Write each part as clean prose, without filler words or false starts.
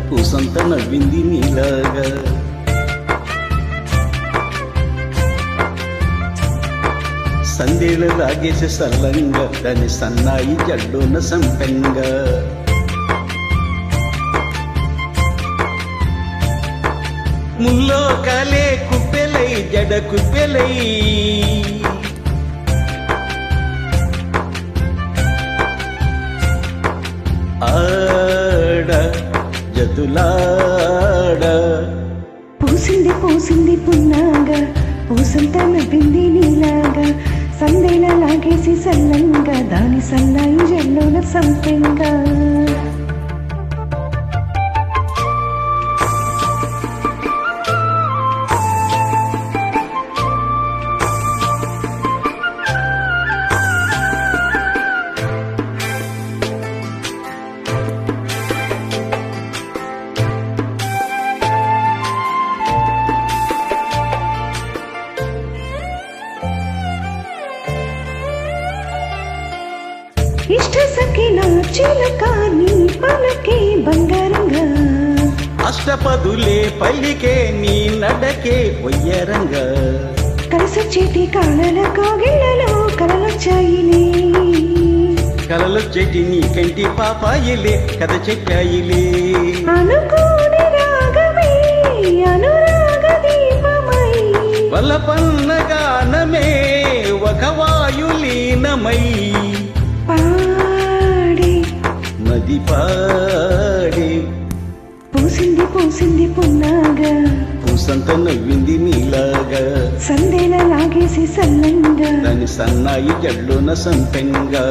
పూసంత నవ్వింది నీలాగా. సందేళ లాగేసే సల్లంగా దాని సన్నాయి జల్లోన సంపెంగా. ముల్లో కాలే కుప్పెలై జడ కుప్పెలై ఆడ జతులాడ. పూసింది పూసింది పున్నాగా పూసంత నవ్వింది నీలాగా. సందేళ లాగేసి సల్లంగా దాని సన్నాయి జల్లోన సంపెంగా. ఇష్ట సఖిన చిలక నీ పలకే బంగారంగా. అష్టపదులే పల్లికే నీ నడకే వయ్యారంగా. కలిసొచ్చేటి కాళ్ళల కోగిళ్ళలో కలలొచ్చాయిలే. కలలొచ్చేటి నీ కంటి పాపాయిలే కథ చెప్పాయిలే. అనుకోని రాగమే అనురాగ దీపమై వలపన్న గానమే ఒక వాయులీనమై పాడి నది పాడి. పూసింది పూసింది పున్నాగా పూసంత నవ్వింది నీలాగా. సందేళ లాగేసి సల్లంగా దాని సన్నాయి జల్లోన సంపెంగా.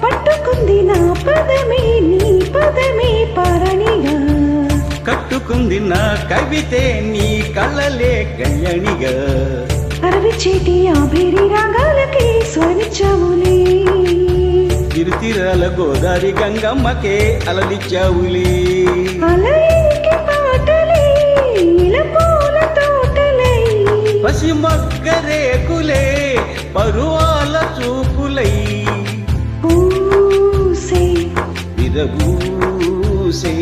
పట్టుకుంది నా పదమే నీ పదమే పారణిగా. కట్టుకుంది నా కవితే నీ కళ్ళలే కళ్యాణిగా. అరవిచేటి ఆ భేరి రాగాలకి స్వరిచ్చావులే. తిరుతిరాల గోదారి గంగమ్మకే అలలిచ్చావులే. అలయింకి పాటలే ఇలా పూల తోటలై పసి మొగ్గ రేకులే పరువాల చూపులై పూసే విరబూసే.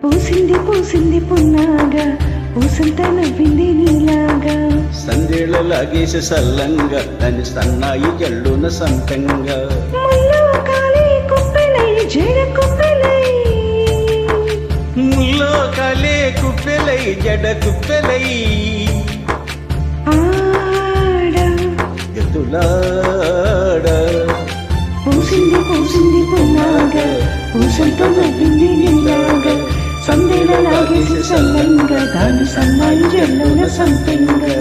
పూసింది పూసింది పున్నాగా పూసంత నవ్వింది నీలాగా. సందేళ లాగేసే సల్లంగా దాని సన్నాయి జల్లున సంతంగా. ముల్లో కాలే కుప్పెలై జడ కుప్పెలై ముల్లో కాలే కుప్పెలై జడ కుప్పెలై ఆడ గతులాడ. పూసింది పూసింది పున్నాగా పూసంత నవ్వింది నీలాగా. సందేళ లాగేసి సల్లంగా దాని సన్నాయి జల్లున సంపెంగా.